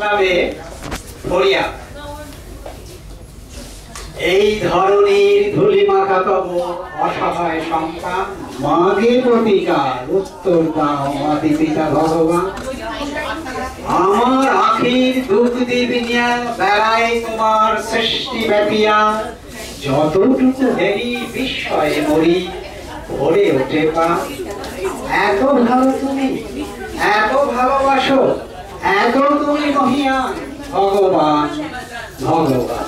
তবে ফরিয়া এই ধরনের ধুলিমাখা তব অসহায় সন্তান মাগে প্রতিকার উত্তর দাও মাতি পিতা ভগবান। আমার আখির দুধ দিবিনিয়া বেড়ায় তোমার সৃষ্টি ব্যাপিয়া, যতটুকু হেরি বিস্ময়ে মরি ভরে ওঠে পা। এত ভালো তুমি, এত ভালোবাসো, এত তুমি মহিয়ান ভগবান ভগবান।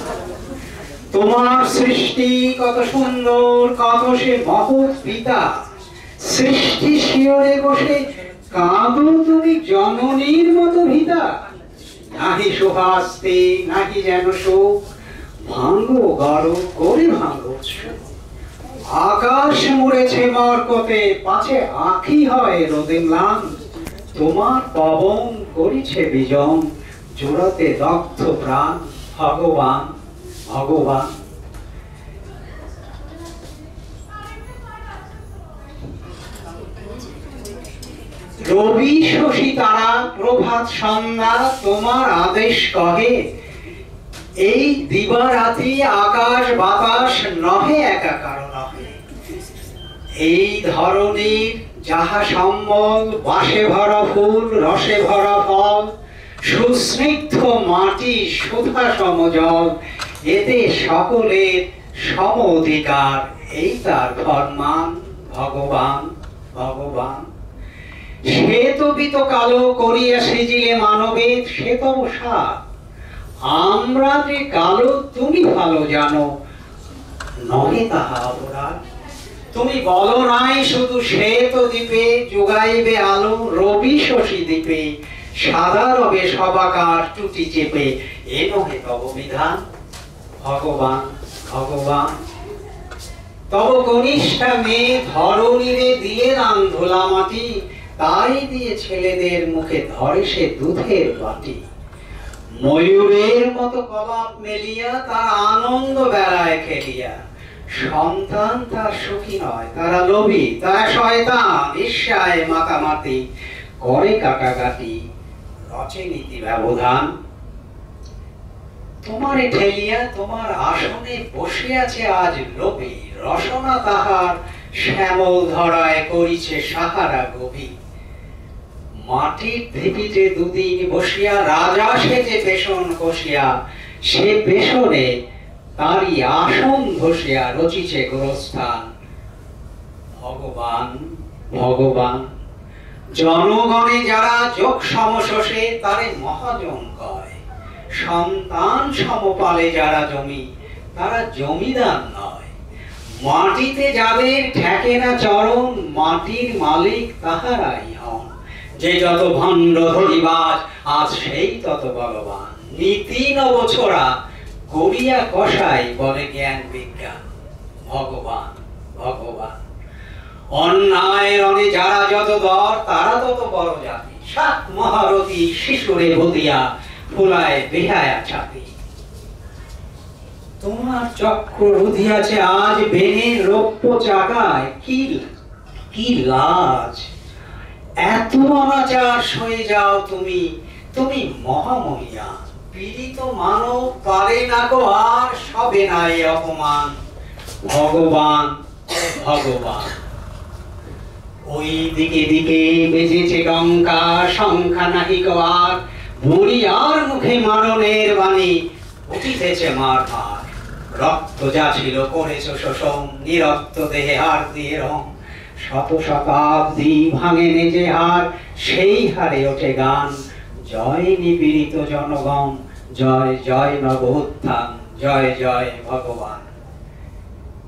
তোমার সৃষ্টি কত সুন্দর, কত সে মহৎ পিতা। সৃষ্টি শিয়রে বসে কাঁদো তুমি জননীর মতো ভিতা। নাহি সুহাস্তে নাহি যেন শোক, ভাঙ্গো গড় করে ভাঙ্গো। আকাশ মুড়েছে মরকতে, পাছে আঁখি হয় রোদে ম্লান। তোমার পবন করিছে বিজন, জোড়াতে দগ্ধ প্রাণ ভগবান ভগবান। রবি শশী তারা প্রভাত সন্ধ্যা তোমার আদেশ কহে। এই দিবারাতি আকাশ বাতাস নহে একাকার নহে। এই ধরনের যাহা সম্বল, বাসে ভরা ফুল রসে ভরা ফল, সুস্নিগ্ধ মাটি সুধা সমজল, এতে সকলের সম অধিকার, এই তার ফরমান ভগবান ভগবান। শ্বেত বিত কালো করিয়া সৃজিলে মানবের সে তব সার। আমরা যে কালো তুমি ভালো জানো, নহে তাহা অপরাধ। তুমি বলো নাই শুধু শ্বেত দ্বীপে যোগাইবে আলো, রবি শশী দ্বীপে সাদা রবে সবাকার টুটি চেপে, এ নহে তব বিধান ভগবান ভগবান। তব কনিষ্ঠা মেয়ে ধরণীরে দিয়ে দান ধুলা মাটি, তাই দিয়ে ছেলেদের মুখে ধরে সে দুধের বাটি। ময়ূরের মতো কলাপ মেলিয়া তার আনন্দ বেড়ায় খেলিয়া, সন্তান তার সুখী নয় তারা লোভী, তারা শয়তান ঈর্ষায় মাতামাতি করে কাটাকাটি, রচে নীতি ব্যবধান। তোমারে ঠেলিয়া তোমার আসনে বসে আছে আজ লোভী, রসনা তাহার শ্যামল ধরায় করিছে সাহারা গভীর। মাটির ঢিপিতে দুদিন বসিয়া রাজা সেজে পেশন কষিয়া, সে পেশনে তারই আসন ধসিয়া রচিছে গোরস্থান ভগবান ভগবান। জনগণে যারা যোগ সমশোষে তারে মহাজন কয়, সন্তান সমপালে যারা জমি তারা জমিদার নয়। মাটিতে যাদের ঠেকে না চরণ, মাটির মালিক তাহারাই হন। যে যত ভণ্ড ধরিবাজ আজ সেই তত বলবান। নীতি নবছোড়া গড়িয়া কষাই বলে জ্ঞান বিজ্ঞান ভগবান ভগবান। অন্যায় রণে যারা যত দর তারা তত বড় জাতি। সাত মহারথী শিশুরে ভতিয়া ফুলায় বেহায়া ছাতি। তোমার চক্র রুধিয়াছে আজ বেনের রৌপ্য চাকায়, কি লাজ। এত অনাচার সয়ে যাও তুমি, তুমি মহামহিয়া। পীড়িত মানব পারে না গো আর সবে নাই অপমান ভগবান ভগবান। ওই দিকে দিকে বেজেছে ডঙ্কা, সংখ্যা নাহি গো আর। বুড়িয়ার মুখে মারণের বাণী, উঠিতেছে মার মার। রক্ত যা ছিল করেছ শোষণ, নিরক্ত দেহে হার দিয়ে রং। শত শতাব্দী ভাঙেনে যে হার, সেই হারে ওঠে গান। জয় নিপীড়িত জনগণ, জয় জয় নব উত্থান, জয় জয় ভগবান।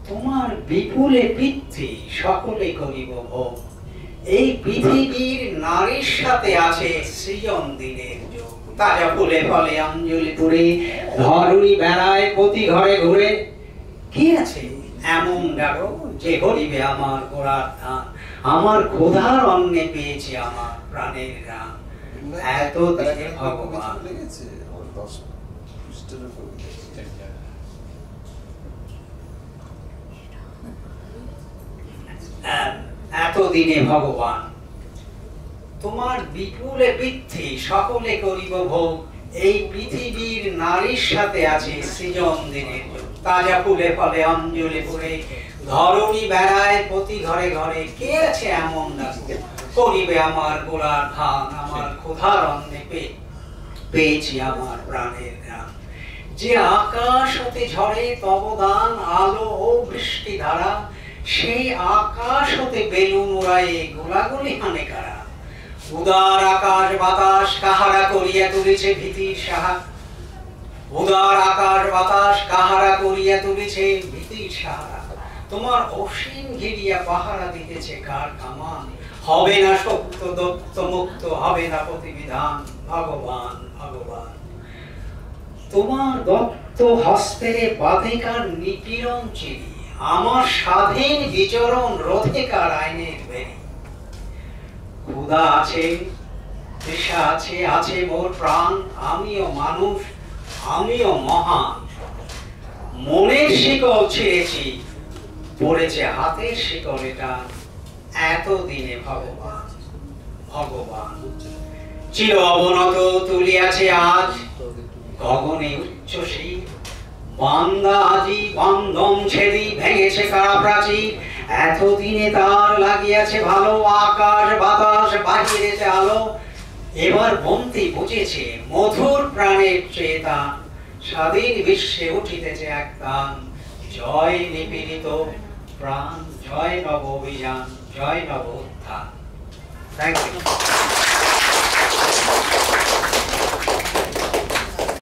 তোমার বিপুলে পিতৃ সকলে করিব ভোগ। এই পৃথিবীর নারীর সাথে আছে সৃজন দিনের যোগ। তাজা ফুলে ফলে অঞ্জলি পুরে, ধরণী বেড়ায় প্রতি ঘরে ঘুরে। কি আছে এমন ডাকো যে গরিবে আমার গোড়ার ধান। আমার ক্ষুধার অন্নে পেয়েছি আমার প্রাণের গান। এত দিনে ভগবান এতদিনে ভগবান। তোমার বিপুলে বৃদ্ধি সকলে করিব ভোগ। এই পৃথিবীর নারীর সাথে আছে সৃজন দিনের যোগ। তাজা ফুলে ফলে অঞ্জলি ফুলে ধরণী বেড়ায় প্রতি ঘরে ঘরে, কে আছে এমন রাস্তা করিবে আমার গোলার ধান, আমার ক্ষুধার অন্নে পেয়েছি আমার প্রাণের গান। যে আকাশ হতে ঝরে তব দান, আলো ও বৃষ্টি ধারা, সেই আকাশ হতে বেলুন উড়ায়ে গোলাগুলি হানে কারা। উদার আকাশ বাতাস কাহারা করিয়া তুলিছে ভীতির সাহা, উদার আকাশ বাতাস কাহারা করিয়া তুলিছে ভীতির সাহারা। তোমার অসীম ঘিরিয়া পাহারা দিতেছে কার কামান, হবে না সত্য দত্ত মুক্ত, হবে না প্রতিবিধান, ভগবান ভগবান। তোমার দত্ত হস্তের বাধিকার নিপীড়ন চিরি, আমার স্বাধীন বিচরণ রোধেকার আইনের বেরি। ক্ষুধা আছে, তৃষা আছে, আছে মোর প্রাণ, আমিও মানুষ, আমিও মহান। মনের শিকল ছিঁড়েছি, পড়েছে হাতের শিকলে টান, এতদিনে ভগবান ভগবান। চির অবনত তুলিয়াছে আজ গগনে উচ্চ শির, বান্দা আজি বন্ধন ছেদি ভেঙেছে কারা প্রাচীর। এতদিনে তার লাগিয়াছে ভালো, আকাশ বাতাস বাহিরেছে আলো। এবার বন্তি বুঝেছে মধুর প্রাণের চেতা, স্বাধীন বিশ্বে উঠিতেছে এক তান। জয় নিপীড়িত প্রাণ, জয় নব অভিযান, জয় নব উত্থান। Thank you.